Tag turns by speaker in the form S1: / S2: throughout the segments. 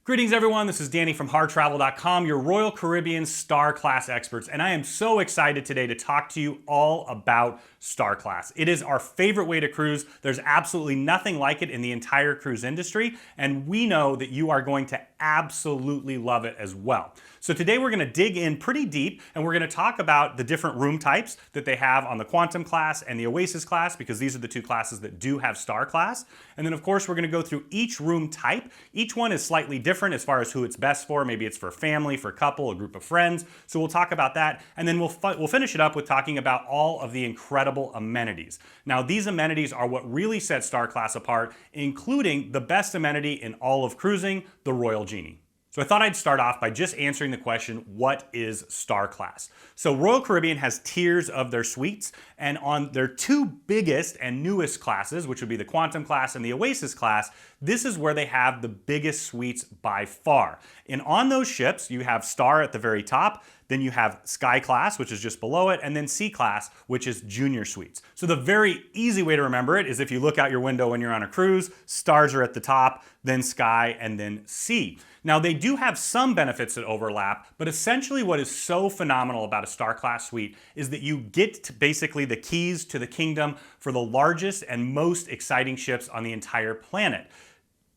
S1: Greetings everyone, this is Danny from HarrTravel.com, your Royal Caribbean Star Class experts, and I am so excited today to talk to you all about Star Class. It is our favorite way to cruise. There's absolutely nothing like it in the entire cruise industry, and we know that you are going to absolutely love it as well. So today we're going to dig in pretty deep, and we're going to talk about the different room types that they have on the Quantum class and the Oasis class, because these are the two classes that do have Star Class. And then of course we're going to go through each room type. Each one is slightly different as far as who it's best for. Maybe it's for family, for a couple, a group of friends. So we'll talk about that, and then we'll finish it up with talking about all of the incredible amenities. Now these amenities are what really set Star Class apart, including the best amenity in all of cruising, the Royal Genie. So I thought I'd start off by just answering the question, what is Star Class? So Royal Caribbean has tiers of their suites, and on their two biggest and newest classes, which would be the Quantum class and the Oasis class, this is where they have the biggest suites by far. And on those ships, you have Star at the very top, then you have Sky class, which is just below it, and then Sea class, which is junior suites. So the very easy way to remember it is if you look out your window when you're on a cruise, stars are at the top, then Sky, and then Sea. Now they do have some benefits that overlap, but essentially what is so phenomenal about a Star Class suite is that you get to basically the keys to the kingdom for the largest and most exciting ships on the entire planet.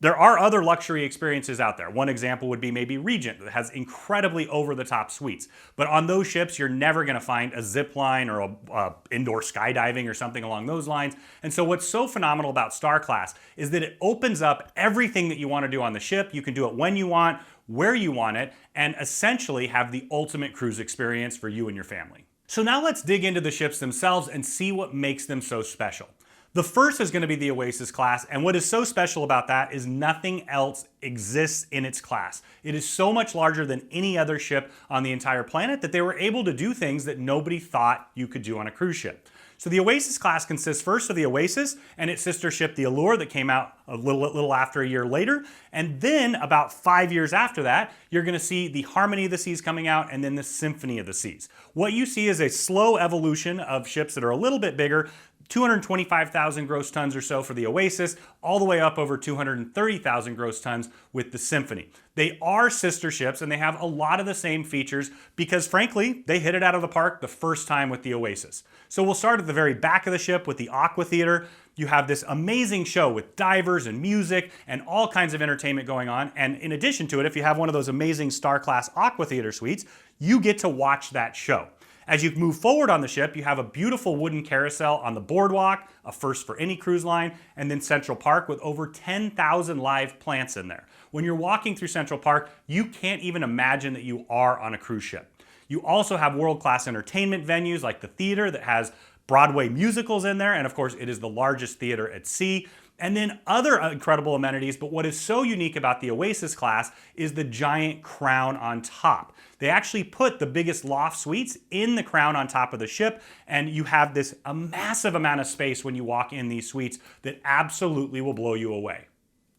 S1: There are other luxury experiences out there. One example would be maybe Regent, that has incredibly over-the-top suites. But on those ships, you're never going to find a zip line or a indoor skydiving or something along those lines. And so what's so phenomenal about Star Class is that it opens up everything that you want to do on the ship. You can do it when you want, where you want it, and essentially have the ultimate cruise experience for you and your family. So now let's dig into the ships themselves and see what makes them so special. The first is going to be the Oasis class, and what is so special about that is nothing else exists in its class. It is so much larger than any other ship on the entire planet that they were able to do things that nobody thought you could do on a cruise ship. So the Oasis class consists first of the Oasis and its sister ship, the Allure, that came out a little after a year later. And then about 5 years after that, you're going to see the Harmony of the Seas coming out, and then the Symphony of the Seas. What you see is a slow evolution of ships that are a little bit bigger, 225,000 gross tons or so for the Oasis, all the way up over 230,000 gross tons with the Symphony. They are sister ships, and they have a lot of the same features because, frankly, they hit it out of the park the first time with the Oasis. So we'll start at the very back of the ship with the Aqua Theater. You have this amazing show with divers and music and all kinds of entertainment going on. And in addition to it, if you have one of those amazing Star Class Aqua Theater suites, you get to watch that show. As you move forward on the ship, you have a beautiful wooden carousel on the boardwalk, a first for any cruise line, and then Central Park with over 10,000 live plants in there. When you're walking through Central Park, you can't even imagine that you are on a cruise ship. You also have world-class entertainment venues like the theater that has Broadway musicals in there, and of course it is the largest theater at sea. And then other incredible amenities, but what is so unique about the Oasis class is the giant crown on top. They actually put the biggest loft suites in the crown on top of the ship, and you have this a massive amount of space when you walk in these suites that absolutely will blow you away.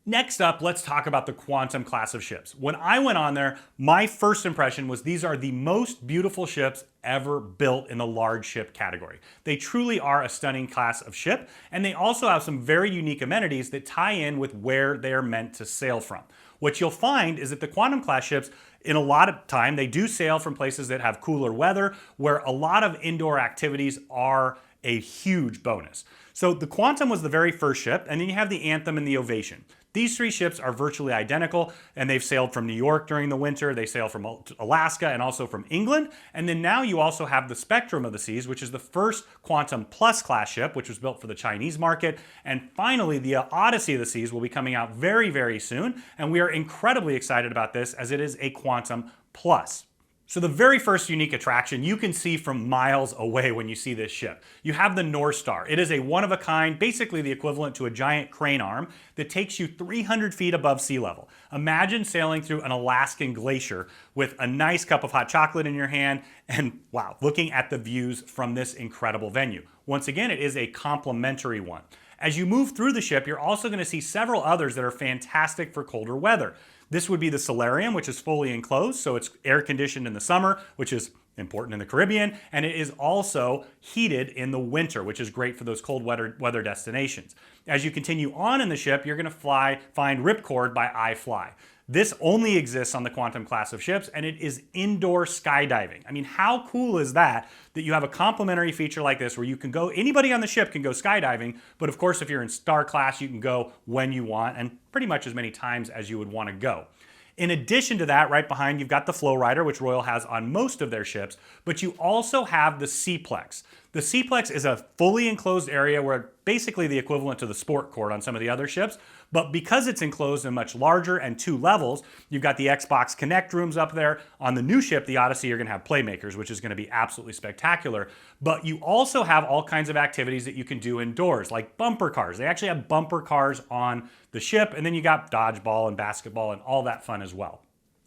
S1: Next up, let's talk about the Quantum class of ships. When I went on there, my first impression was these are the most beautiful ships ever built in the large ship category. They truly are a stunning class of ship, and they also have some very unique amenities that tie in with where they are meant to sail from. What you'll find is that the Quantum class ships, in a lot of time, they do sail from places that have cooler weather, where a lot of indoor activities are a huge bonus. So the Quantum was the very first ship, and then you have the Anthem and the Ovation. These three ships are virtually identical, and they've sailed from New York during the winter, they sail from Alaska and also from England, and then now you also have the Spectrum of the Seas, which is the first Quantum Plus class ship, which was built for the Chinese market, and finally the Odyssey of the Seas will be coming out very, very soon, and we are incredibly excited about this as it is a Quantum Plus. So the very first unique attraction you can see from miles away when you see this ship. You have the North Star. It is a one-of-a-kind, basically the equivalent to a giant crane arm that takes you 300 feet above sea level. Imagine sailing through an Alaskan glacier with a nice cup of hot chocolate in your hand and, wow, looking at the views from this incredible venue. Once again, it is a complimentary one. As you move through the ship, you're also going to see several others that are fantastic for colder weather. This would be the Solarium, which is fully enclosed, so it's air conditioned in the summer, which is important in the Caribbean, and it is also heated in the winter, which is great for those cold weather destinations. As you continue on in the ship, you're going to find Ripcord by iFly. This only exists on the Quantum class of ships, and it is indoor skydiving. I mean, how cool is that you have a complimentary feature like this where you can go, anybody on the ship can go skydiving, but of course if you're in Star class, you can go when you want and pretty much as many times as you would want to go. In addition to that, right behind you've got the Flow Rider, which Royal has on most of their ships, but you also have the Seaplex. The Seaplex is a fully enclosed area where basically the equivalent to the Sport Court on some of the other ships, but because it's enclosed and much larger and 2 levels, you've got the Xbox Connect rooms up there. On the new ship, the Odyssey, you're gonna have Playmakers, which is gonna be absolutely spectacular, but you also have all kinds of activities that you can do indoors, like bumper cars. They actually have bumper cars on the ship, and then you got dodgeball and basketball and all that fun as well.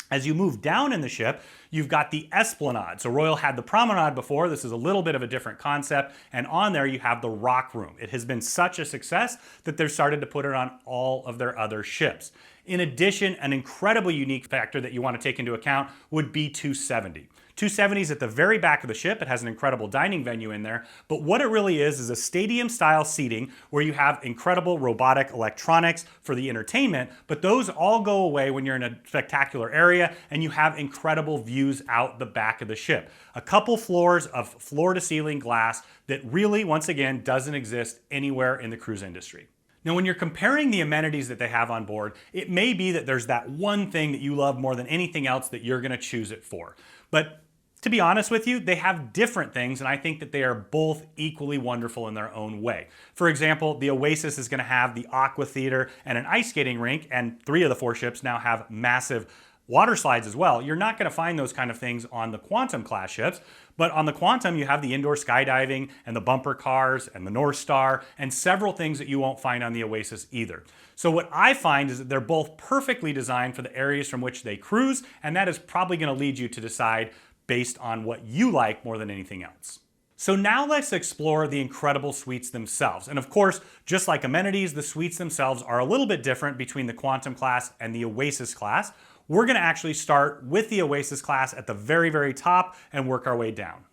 S1: As you move down in the ship, you've got the Esplanade. So Royal had the Promenade before. This is a little bit of a different concept. And on there you have the Rock Room. It has been such a success that they've started to put it on all of their other ships. In addition, an incredibly unique factor that you want to take into account would be 270. 270 is at the very back of the ship. It has an incredible dining venue in there, but what it really is a stadium-style seating where you have incredible robotic electronics for the entertainment, but those all go away when you're in a spectacular area and you have incredible views out the back of the ship. A couple floors of floor-to-ceiling glass that really, once again, doesn't exist anywhere in the cruise industry. Now, when you're comparing the amenities that they have on board, it may be that there's that one thing that you love more than anything else that you're gonna choose it for. But to be honest with you, they have different things, and I think that they are both equally wonderful in their own way. For example, the Oasis is gonna have the Aqua Theater and an ice skating rink, and 3 of the 4 ships now have massive water slides as well. You're not gonna find those kind of things on the Quantum class ships, but on the Quantum, you have the indoor skydiving and the bumper cars and the North Star and several things that you won't find on the Oasis either. So what I find is that they're both perfectly designed for the areas from which they cruise, and that is probably gonna lead you to decide based on what you like more than anything else. So now let's explore the incredible suites themselves. And of course, just like amenities, the suites themselves are a little bit different between the Quantum class and the Oasis class. We're gonna actually start with the Oasis class at the very, very top and work our way down.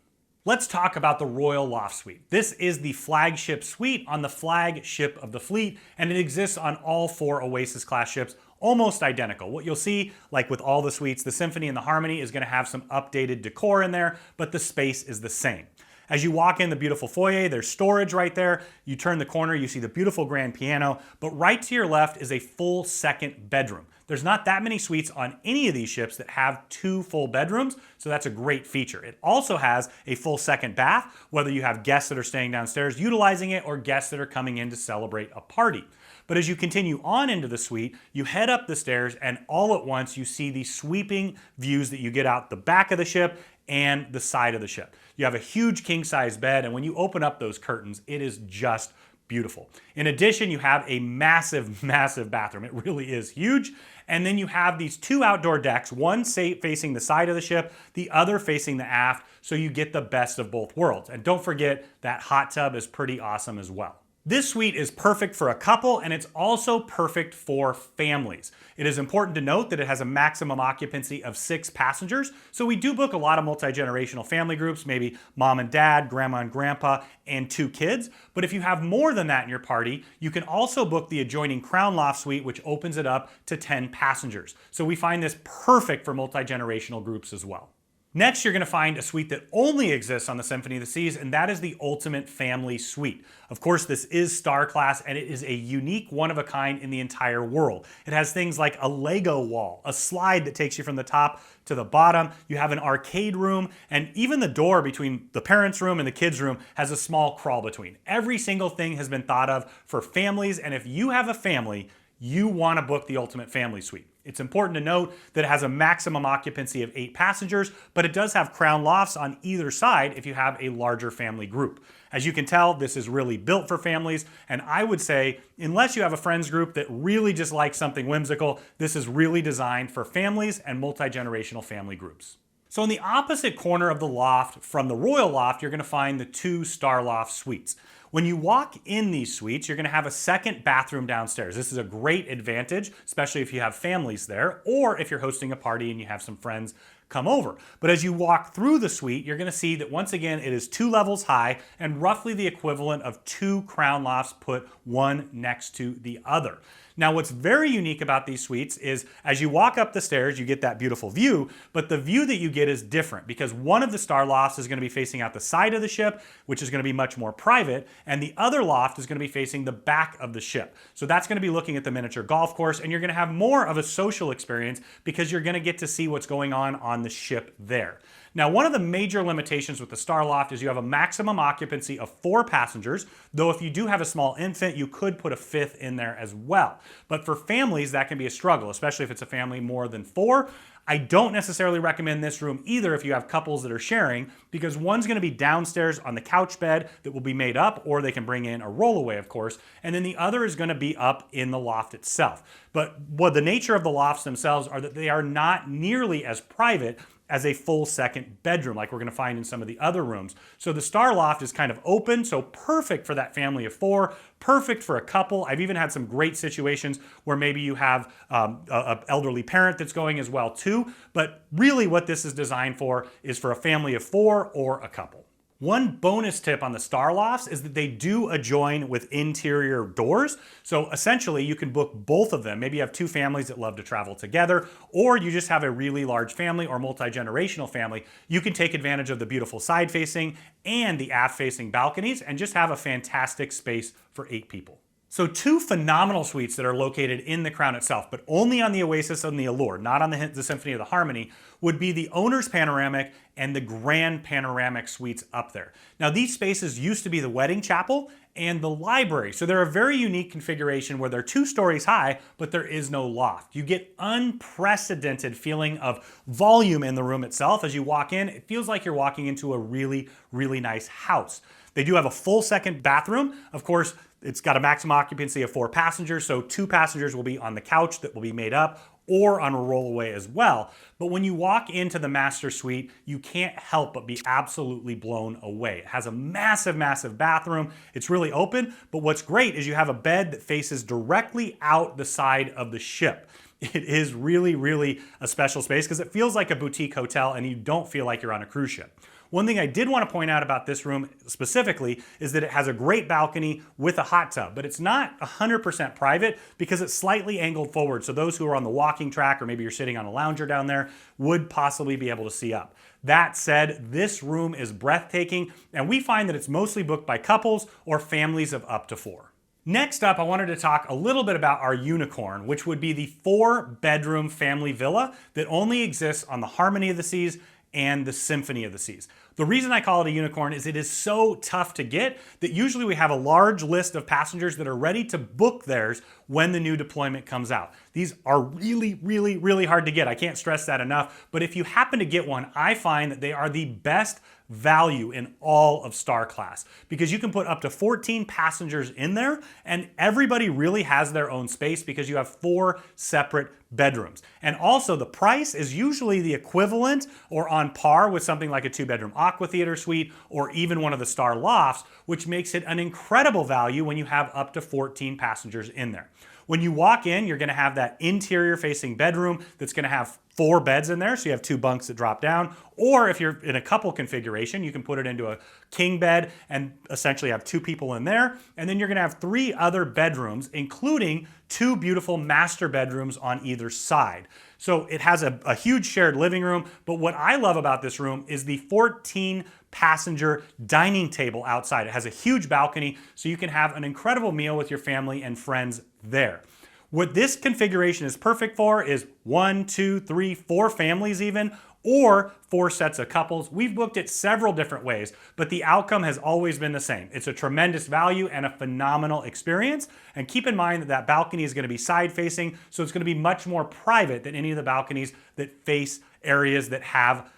S1: Let's talk about the Royal Loft Suite. This is the flagship suite on the flagship of the fleet, and it exists on all 4 Oasis class ships, almost identical. What you'll see, like with all the suites, the Symphony and the Harmony is gonna have some updated decor in there, but the space is the same. As you walk in the beautiful foyer, there's storage right there. You turn the corner, you see the beautiful grand piano, but right to your left is a full second bedroom. There's not that many suites on any of these ships that have 2 full bedrooms, so that's a great feature. It also has a full second bath, whether you have guests that are staying downstairs utilizing it or guests that are coming in to celebrate a party. But as you continue on into the suite, you head up the stairs and all at once you see the sweeping views that you get out the back of the ship and the side of the ship. You have a huge king-size bed, and when you open up those curtains, it is just beautiful. In addition, you have a massive, massive bathroom. It really is huge. And then you have these 2 outdoor decks, one facing the side of the ship, the other facing the aft, so you get the best of both worlds. And don't forget that hot tub is pretty awesome as well. This suite is perfect for a couple, and it's also perfect for families. It is important to note that it has a maximum occupancy of 6 passengers, so we do book a lot of multi-generational family groups, maybe mom and dad, grandma and grandpa, and 2 kids. But if you have more than that in your party, you can also book the adjoining Crown Loft Suite, which opens it up to 10 passengers. So we find this perfect for multi-generational groups as well. Next, you're gonna find a suite that only exists on the Symphony of the Seas, and that is the Ultimate Family Suite. Of course, this is Star Class, and it is a unique one-of-a-kind in the entire world. It has things like a Lego wall, a slide that takes you from the top to the bottom. You have an arcade room, and even the door between the parents' room and the kids' room has a small crawl between. Every single thing has been thought of for families, and if you have a family, you want to book the Ultimate Family Suite. It's important to note that it has a maximum occupancy of 8 passengers, but it does have crown lofts on either side if you have a larger family group. As you can tell, this is really built for families, and I would say, unless you have a friends group that really just likes something whimsical, this is really designed for families and multi-generational family groups. So in the opposite corner of the loft from the Royal Loft, you're gonna find the 2 Star Loft suites. When you walk in these suites, you're gonna have a second bathroom downstairs. This is a great advantage, especially if you have families there, or if you're hosting a party and you have some friends come over. But as you walk through the suite, you're gonna see that once again, it is 2 levels high and roughly the equivalent of 2 crown lofts put one next to the other. Now, what's very unique about these suites is as you walk up the stairs, you get that beautiful view, but the view that you get is different because one of the star lofts is going to be facing out the side of the ship, which is going to be much more private, and the other loft is going to be facing the back of the ship. So that's going to be looking at the miniature golf course, and you're going to have more of a social experience because you're going to get to see what's going on the ship there. Now, one of the major limitations with the Star Loft is you have a maximum occupancy of 4 passengers, though if you do have a small infant, you could put a 5th in there as well. But for families, that can be a struggle, especially if it's a family more than 4. I don't necessarily recommend this room either if you have couples that are sharing, because one's going to be downstairs on the couch bed that will be made up, or they can bring in a rollaway, of course, and then the other is going to be up in the loft itself. But what the nature of the lofts themselves are that they are not nearly as private as a full second bedroom like we're going to find in some of the other rooms. So the Star Loft is kind of open, so perfect for that family of 4, perfect for a couple. I've even had some great situations where maybe you have an elderly parent that's going as well too, but really what this is designed for is for a family of 4 or a couple. One bonus tip on the Star Lofts is that they do adjoin with interior doors. So essentially you can book both of them. Maybe you have 2 families that love to travel together, or you just have a really large family or multi-generational family. You can take advantage of the beautiful side facing and the aft facing balconies and just have a fantastic space for 8 people. So 2 phenomenal suites that are located in the Crown itself, but only on the Oasis and the Allure, not on the Symphony of the Harmony, would be the Owner's Panoramic and the Grand Panoramic suites up there. Now these spaces used to be the wedding chapel and the library, so they're a very unique configuration where they're 2 stories high, but there is no loft. You get unprecedented feeling of volume in the room itself. As you walk in, it feels like you're walking into a really, really nice house. They do have a full second bathroom. Of course, it's got a maximum occupancy of 4 passengers, so 2 passengers will be on the couch that will be made up or on a rollaway as well. But when you walk into the master suite, you can't help but be absolutely blown away. It has a massive, massive bathroom. It's really open, but what's great is you have a bed that faces directly out the side of the ship. It is really, really a special space because it feels like a boutique hotel and you don't feel like you're on a cruise ship. One thing I did want to point out about this room specifically is that it has a great balcony with a hot tub, but it's not 100% private because it's slightly angled forward. So those who are on the walking track, or maybe you're sitting on a lounger down there, would possibly be able to see up. That said, this room is breathtaking, and we find that it's mostly booked by couples or families of up to 4. Next up, I wanted to talk a little bit about our Unicorn, which would be the 4-bedroom family villa that only exists on the Harmony of the Seas and the Symphony of the Seas. The reason I call it a unicorn is it is so tough to get that usually we have a large list of passengers that are ready to book theirs when the new deployment comes out. These are really, really, really hard to get. I can't stress that enough. But if you happen to get one, I find that they are the best value in all of Star Class because you can put up to 14 passengers in there and everybody really has their own space because you have 4 separate bedrooms. And also the price is usually the equivalent or on par with something like a 2-bedroom Aqua Theater suite or even one of the Star Lofts, which makes it an incredible value when you have up to 14 passengers in there. When you walk in, you're going to have that interior facing bedroom that's going to have 4 beds in there, so you have 2 bunks that drop down. Or if you're in a couple configuration, you can put it into a king bed and essentially have 2 people in there. And then you're going to have 3 other bedrooms, including 2 beautiful master bedrooms on either side. So it has a huge shared living room, but what I love about this room is the 14-passenger dining table outside. It has a huge balcony, so you can have an incredible meal with your family and friends there. What this configuration is perfect for is 1, 2, 3, 4 families even, or 4 sets of couples. We've booked it several different ways, but the outcome has always been the same. It's a tremendous value and a phenomenal experience. And keep in mind that that balcony is going to be side facing, so it's going to be much more private than any of the balconies that face areas that have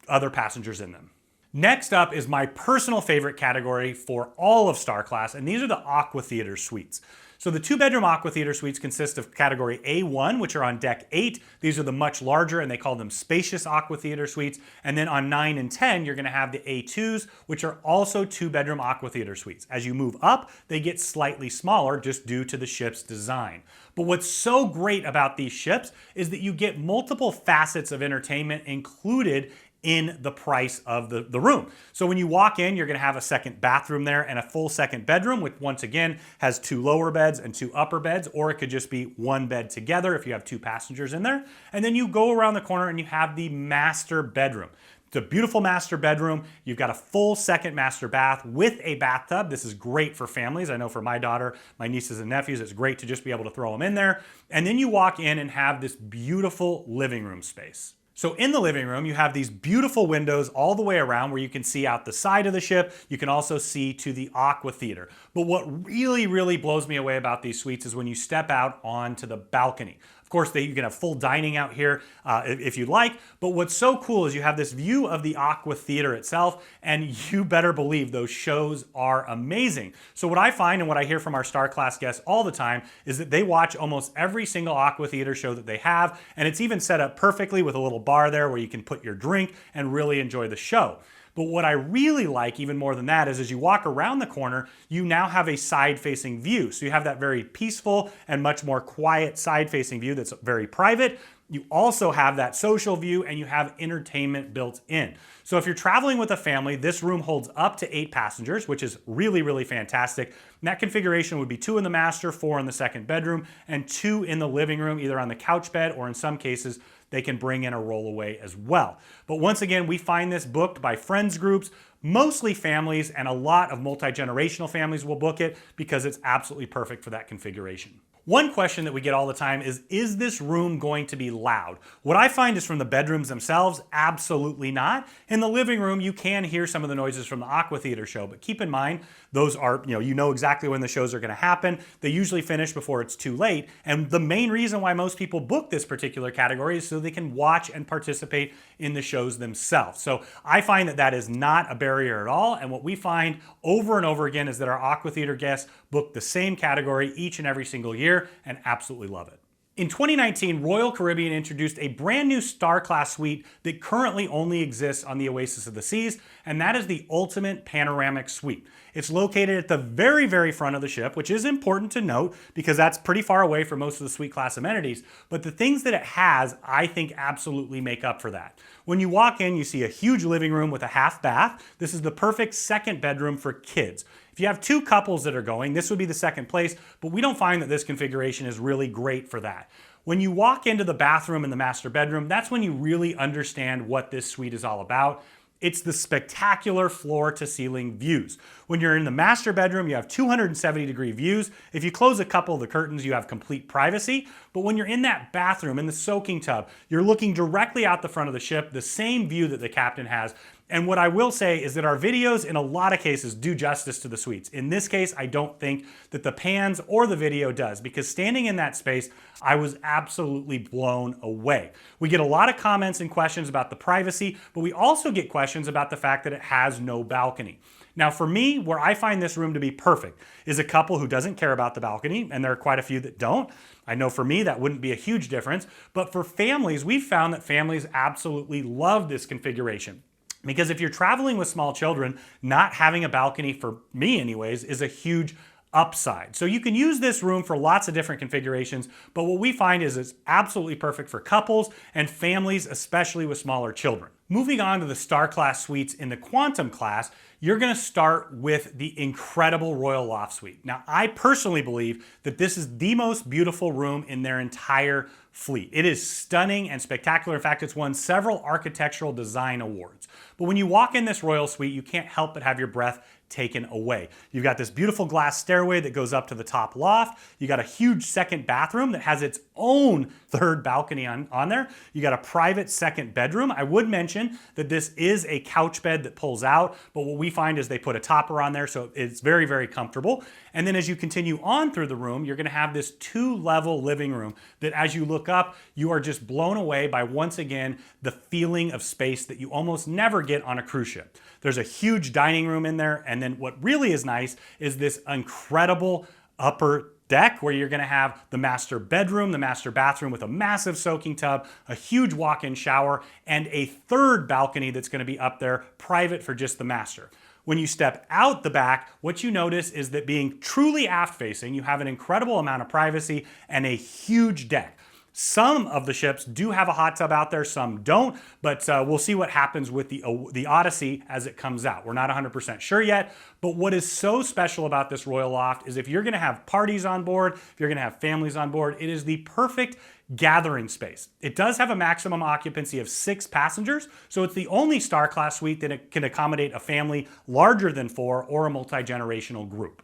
S1: other passengers in them. Next up is my personal favorite category for all of Star Class, and these are the Aqua Theater suites. So the 2-bedroom Aqua Theater suites consist of category A1, which are on deck 8. These are the much larger, and they call them spacious Aqua Theater suites. And then on 9 and 10, you're going to have the A2s, which are also 2-bedroom Aqua Theater suites. As you move up, they get slightly smaller just due to the ship's design. But what's so great about these ships is that you get multiple facets of entertainment included in the price of the room. So when you walk in, you're gonna have a second bathroom there and a full second bedroom, which once again has 2 lower beds and 2 upper beds, or it could just be 1 bed together if you have 2 passengers in there. And then you go around the corner and you have the master bedroom. It's a beautiful master bedroom. You've got a full second master bath with a bathtub. This is great for families. I know for my daughter, my nieces and nephews, it's great to just be able to throw them in there. And then you walk in and have this beautiful living room space. So in the living room, you have these beautiful windows all the way around where you can see out the side of the ship. You can also see to the aqua theater. But what really, really blows me away about these suites is when you step out onto the balcony. Of course, you can have full dining out here if you'd like, but what's so cool is you have this view of the aqua theater itself, and you better believe those shows are amazing. So what I find and what I hear from our Star Class guests all the time is that they watch almost every single aqua theater show that they have, and it's even set up perfectly with a little bar there where you can put your drink and really enjoy the show. But what I really like even more than that is as you walk around the corner, you now have a side-facing view. So you have that very peaceful and much more quiet side-facing view that's very private. You also have that social view and you have entertainment built in. So if you're traveling with a family, this room holds up to 8 passengers, which is really, really fantastic. And that configuration would be 2 in the master, 4 in the second bedroom, and 2 in the living room, either on the couch bed or in some cases, they can bring in a rollaway as well. But once again, we find this booked by friends groups, mostly families, and a lot of multi-generational families will book it because it's absolutely perfect for that configuration. One question that we get all the time is this room going to be loud? What I find is from the bedrooms themselves, absolutely not. In the living room, you can hear some of the noises from the Aqua Theater show, but keep in mind, those are, you know exactly when the shows are gonna happen. They usually finish before it's too late. And the main reason why most people book this particular category is so they can watch and participate in the shows themselves. So I find that that is not a barrier at all. And what we find over and over again is that our Aqua Theater guests book the same category each and every single year and absolutely love it. In 2019, Royal Caribbean introduced a brand new Star Class suite that currently only exists on the Oasis of the Seas, and that is the Ultimate Panoramic Suite. It's located at the very, very front of the ship, which is important to note because that's pretty far away from most of the suite class amenities. But the things that it has, I think absolutely make up for that. When you walk in, you see a huge living room with a half bath. This is the perfect second bedroom for kids. If you have 2 couples that are going, this would be the second place, but we don't find that this configuration is really great for that. When you walk into the bathroom in the master bedroom, that's when you really understand what this suite is all about. It's the spectacular floor-to-ceiling views. When you're in the master bedroom, you have 270-degree views. If you close a couple of the curtains, you have complete privacy. But when you're in that bathroom, in the soaking tub, you're looking directly out the front of the ship, the same view that the captain has. And what I will say is that our videos, in a lot of cases, do justice to the suites. In this case, I don't think that the pans or the video does, because standing in that space, I was absolutely blown away. We get a lot of comments and questions about the privacy, but we also get questions about the fact that it has no balcony. Now for me, where I find this room to be perfect is a couple who doesn't care about the balcony, and there are quite a few that don't. I know for me that wouldn't be a huge difference, but for families, we've found that families absolutely love this configuration. Because if you're traveling with small children, not having a balcony, for me anyways, is a huge upside. So you can use this room for lots of different configurations, but what we find is it's absolutely perfect for couples and families, especially with smaller children. Moving on to the Star Class suites in the Quantum class, you're gonna start with the incredible Royal Loft Suite. Now, I personally believe that this is the most beautiful room in their entire fleet. It is stunning and spectacular. In fact, it's won several architectural design awards. But when you walk in this Royal Suite, you can't help but have your breath taken away. You've got this beautiful glass stairway that goes up to the top loft. You got a huge second bathroom that has its own third balcony on there. You got a private second bedroom. I would mention that this is a couch bed that pulls out, but what we find is they put a topper on there, so it's very, very comfortable. And then as you continue on through the room, you're gonna have this 2-level living room that as you look up, you are just blown away by, once again, the feeling of space that you almost never get on a cruise ship. There's a huge dining room in there, and then what really is nice is this incredible upper deck where you're gonna have the master bedroom, the master bathroom with a massive soaking tub, a huge walk-in shower, and a third balcony that's gonna be up there, private for just the master. When you step out the back, what you notice is that being truly aft-facing, you have an incredible amount of privacy and a huge deck. Some of the ships do have a hot tub out there, some don't, but we'll see what happens with the Odyssey as it comes out. We're not 100% sure yet, but what is so special about this Royal Loft is if you're gonna have parties on board, if you're gonna have families on board, it is the perfect gathering space. It does have a maximum occupancy of 6 passengers, so it's the only Star Class suite that it can accommodate a family larger than 4 or a multi-generational group.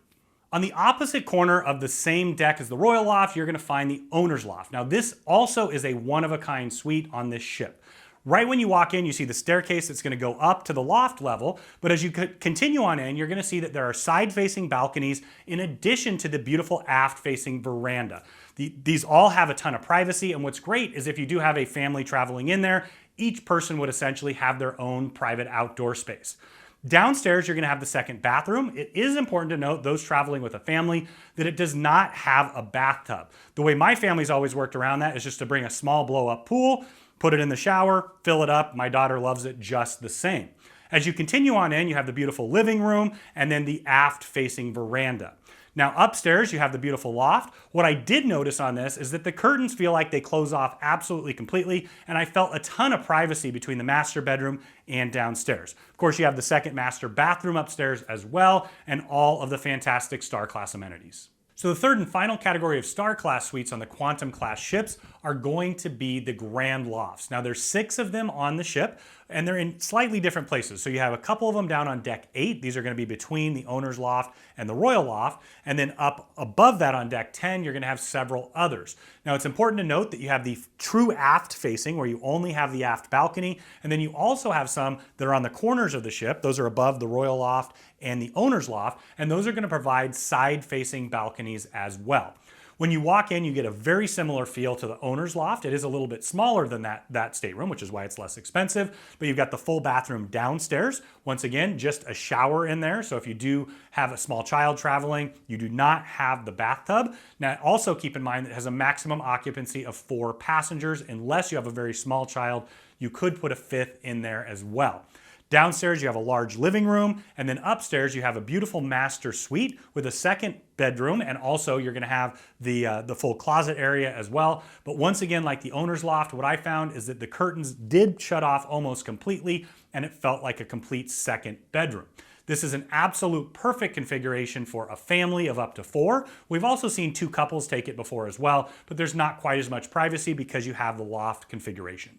S1: On the opposite corner of the same deck as the Royal Loft, you're gonna find the Owner's Loft. Now this also is a one-of-a-kind suite on this ship. Right when you walk in, you see the staircase that's gonna go up to the loft level, but as you continue on in, you're gonna see that there are side-facing balconies in addition to the beautiful aft-facing veranda. These all have a ton of privacy, and what's great is if you do have a family traveling in there, each person would essentially have their own private outdoor space. Downstairs, you're gonna have the second bathroom. It is important to note, those traveling with a family, that it does not have a bathtub. The way my family's always worked around that is just to bring a small blow-up pool, put it in the shower, fill it up. My daughter loves it just the same. As you continue on in, you have the beautiful living room and then the aft-facing veranda. Now upstairs, you have the beautiful loft. What I did notice on this is that the curtains feel like they close off absolutely completely, and I felt a ton of privacy between the master bedroom and downstairs. Of course, you have the second master bathroom upstairs as well, and all of the fantastic Star Class amenities. So the third and final category of Star Class suites on the Quantum Class ships are going to be the Grand Lofts. Now there's 6 of them on the ship, and they're in slightly different places. So you have a couple of them down on deck 8. These are gonna be between the Owner's Loft and the Royal Loft. And then up above that on deck 10, you're gonna have several others. Now it's important to note that you have the true aft facing where you only have the aft balcony. And then you also have some that are on the corners of the ship. Those are above the Royal Loft and the Owner's Loft. And those are gonna provide side facing balconies as well. When you walk in, you get a very similar feel to the Owner's Loft. It is a little bit smaller than that stateroom, which is why it's less expensive, but you've got the full bathroom downstairs. Once again, just a shower in there. So if you do have a small child traveling, you do not have the bathtub. Now, also keep in mind that it has a maximum occupancy of 4 passengers. Unless you have a very small child, you could put a 5th in there as well. Downstairs, you have a large living room, and then upstairs, you have a beautiful master suite with a second bedroom, and also you're gonna have the full closet area as well. But once again, like the Owner's Loft, what I found is that the curtains did shut off almost completely, and it felt like a complete second bedroom. This is an absolute perfect configuration for a family of up to 4. We've also seen 2 couples take it before as well, but there's not quite as much privacy because you have the loft configuration.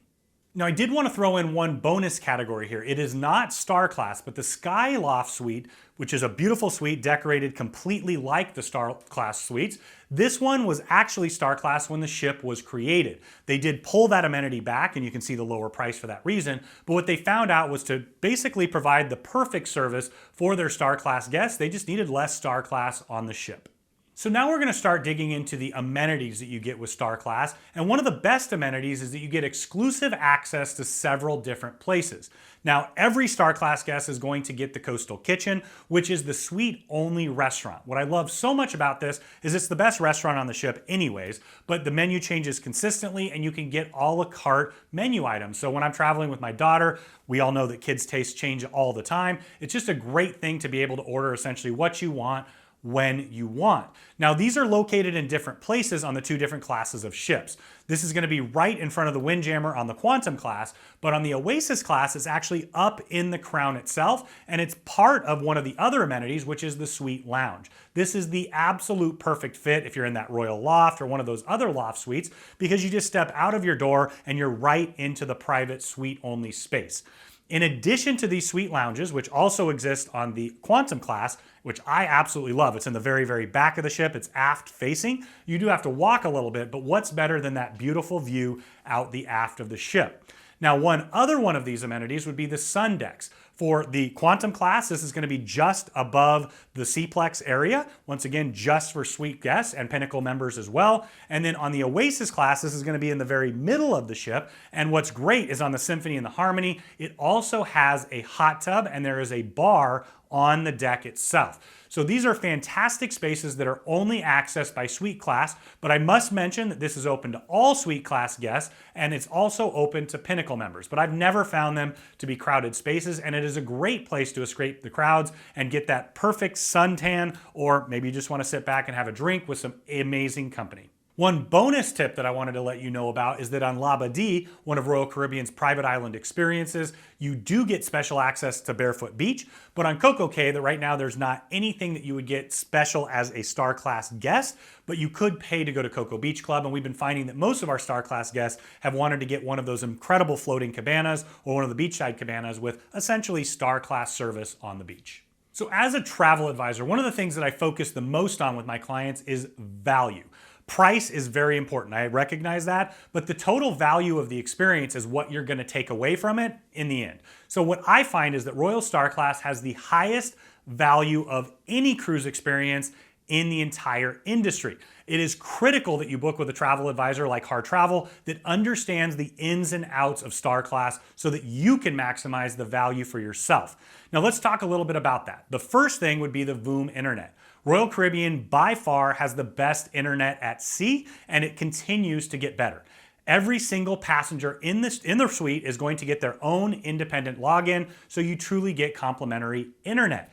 S1: Now I did want to throw in one bonus category here. It is not Star Class, but the Sky Loft Suite, which is a beautiful suite decorated completely like the Star Class suites. This one was actually Star Class when the ship was created. They did pull that amenity back, and you can see the lower price for that reason, but what they found out was to basically provide the perfect service for their Star Class guests. They just needed less Star Class on the ship. So now we're going to start digging into the amenities that you get with Star Class, and one of the best amenities is that you get exclusive access to several different places. Now, every Star Class guest is going to get the Coastal Kitchen, which is the suite-only restaurant. What I love so much about this is it's the best restaurant on the ship anyways, but the menu changes consistently and you can get a la carte menu items. So when I'm traveling with my daughter, we all know that kids' tastes change all the time. It's just a great thing to be able to order essentially what you want when you want. Now these are located in different places on the 2 different classes of ships. This is going to be right in front of the Windjammer on the Quantum class, but on the Oasis class it's actually up in the crown itself, and it's part of one of the other amenities, which is the Suite Lounge. This is the absolute perfect fit if you're in that Royal Loft or one of those other loft suites, because you just step out of your door and you're right into the private suite-only space. In addition to these suite lounges, which also exist on the Quantum class, which I absolutely love, it's in the very, very back of the ship, it's aft facing. You do have to walk a little bit, but what's better than that beautiful view out the aft of the ship? Now, one of these amenities would be the sun decks. For the Quantum class, this is going to be just above the Seaplex area. Once again, just for suite guests and Pinnacle members as well. And then on the Oasis class, this is going to be in the very middle of the ship. And what's great is on the Symphony and the Harmony, it also has a hot tub and there is a bar on the deck itself. So these are fantastic spaces that are only accessed by suite class, but I must mention that this is open to all suite class guests, and it's also open to Pinnacle members. But I've never found them to be crowded spaces, and it is a great place to escape the crowds and get that perfect suntan, or maybe you just want to sit back and have a drink with some amazing company. One bonus tip that I wanted to let you know about is that on Labadee, one of Royal Caribbean's private island experiences, you do get special access to Barefoot Beach, but on Coco Cay, that right now there's not anything that you would get special as a Star Class guest, but you could pay to go to Coco Beach Club, and we've been finding that most of our Star Class guests have wanted to get one of those incredible floating cabanas or one of the beachside cabanas with essentially Star Class service on the beach. So as a travel advisor, one of the things that I focus the most on with my clients is value. Price is very important, I recognize that, but the total value of the experience is what you're gonna take away from it in the end. So what I find is that Royal Star Class has the highest value of any cruise experience in the entire industry. It is critical that you book with a travel advisor like Harr Travel that understands the ins and outs of Star Class so that you can maximize the value for yourself. Now let's talk a little bit about that. The first thing would be the VOOM internet. Royal Caribbean by far has the best internet at sea, and it continues to get better. Every single passenger in the suite is going to get their own independent login, so you truly get complimentary internet.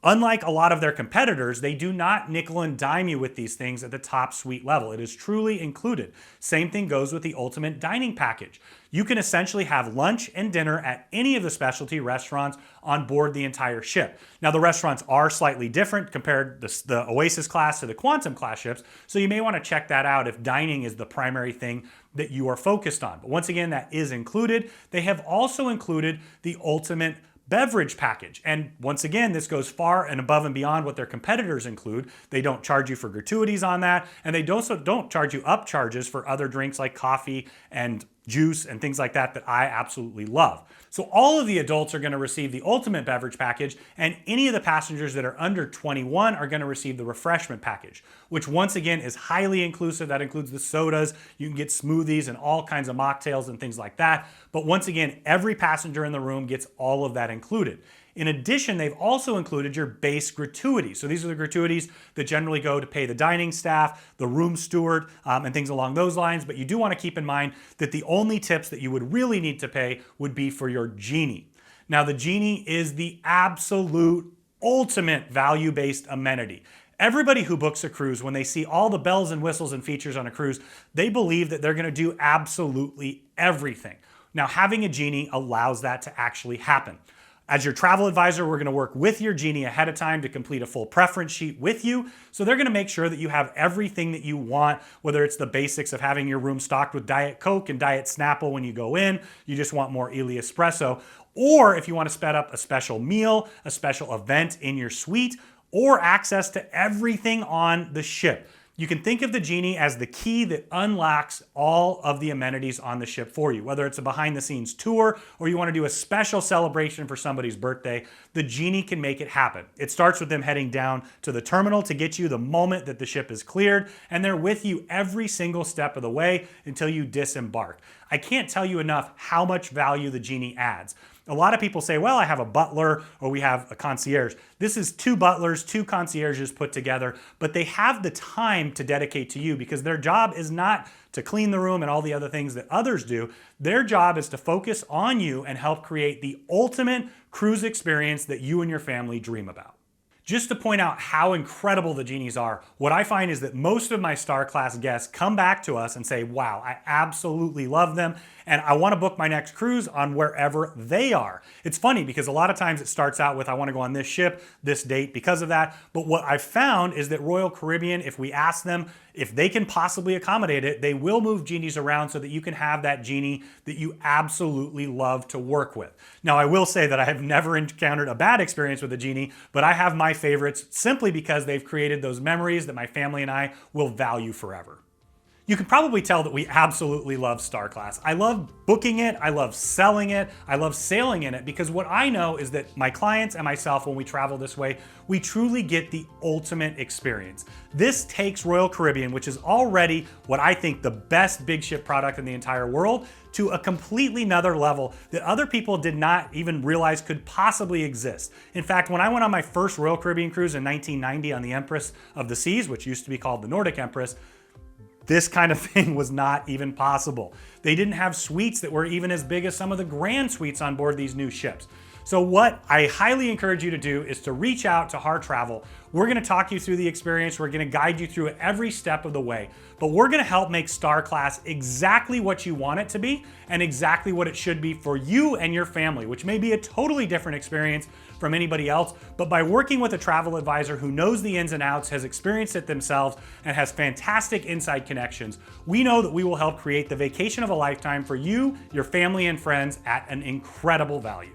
S1: Unlike a lot of their competitors, they do not nickel and dime you with these things at the top suite level. It is truly included. Same thing goes with the ultimate dining package. You can essentially have lunch and dinner at any of the specialty restaurants on board the entire ship. Now the restaurants are slightly different compared to the Oasis class to the Quantum class ships, so you may want to check that out if dining is the primary thing that you are focused on. But once again, that is included. They have also included the ultimate beverage package. And once again, this goes far and above and beyond what their competitors include. They don't charge you for gratuities on that, and they also don't charge you upcharges for other drinks like coffee and juice and things like that that I absolutely love. So all of the adults are going to receive the ultimate beverage package, and any of the passengers that are under 21 are going to receive the refreshment package, which once again is highly inclusive. That includes the sodas. You can get smoothies and all kinds of mocktails and things like that. But once again, every passenger in the room gets all of that included. In addition, they've also included your base gratuities. So these are the gratuities that generally go to pay the dining staff, the room steward, and things along those lines. But you do want to keep in mind that the only tips that you would really need to pay would be for your genie. Now, the genie is the absolute ultimate value-based amenity. Everybody who books a cruise, when they see all the bells and whistles and features on a cruise, they believe that they're going to do absolutely everything. Now, having a genie allows that to actually happen. As your travel advisor, we're going to work with your genie ahead of time to complete a full preference sheet with you. So they're going to make sure that you have everything that you want, whether it's the basics of having your room stocked with Diet Coke and Diet Snapple when you go in, you just want more Ely Espresso, or if you want to set up a special meal, a special event in your suite, or access to everything on the ship. You can think of the genie as the key that unlocks all of the amenities on the ship for you. Whether it's a behind the scenes tour or you want to do a special celebration for somebody's birthday, the genie can make it happen. It starts with them heading down to the terminal to get you the moment that the ship is cleared, and they're with you every single step of the way until you disembark. I can't tell you enough how much value the genie adds. A lot of people say, well, I have a butler or we have a concierge. This is 2 butlers, 2 concierges put together, but they have the time to dedicate to you because their job is not to clean the room and all the other things that others do. Their job is to focus on you and help create the ultimate cruise experience that you and your family dream about. Just to point out how incredible the genies are, what I find is that most of my Star Class guests come back to us and say, wow, I absolutely love them, and I want to book my next cruise on wherever they are. It's funny because a lot of times it starts out with, I want to go on this ship, this date because of that, but what I've found is that Royal Caribbean, if we ask them if they can possibly accommodate it, they will move genies around so that you can have that genie that you absolutely love to work with. Now, I will say that I have never encountered a bad experience with a genie, but I have my favorites simply because they've created those memories that my family and I will value forever. You can probably tell that we absolutely love Star Class. I love booking it, I love selling it, I love sailing in it, because what I know is that my clients and myself, when we travel this way, we truly get the ultimate experience. This takes Royal Caribbean, which is already what I think the best big ship product in the entire world, to a completely another level that other people did not even realize could possibly exist. In fact, when I went on my first Royal Caribbean cruise in 1990 on the Empress of the Seas, which used to be called the Nordic Empress, this kind of thing was not even possible. They didn't have suites that were even as big as some of the grand suites on board these new ships. So what I highly encourage you to do is to reach out to Harr Travel. We're gonna talk you through the experience. We're gonna guide you through it every step of the way. But we're gonna help make Star Class exactly what you want it to be and exactly what it should be for you and your family, which may be a totally different experience from anybody else. But by working with a travel advisor who knows the ins and outs, has experienced it themselves, and has fantastic inside connections, we know that we will help create the vacation of a lifetime for you, your family, and friends at an incredible value.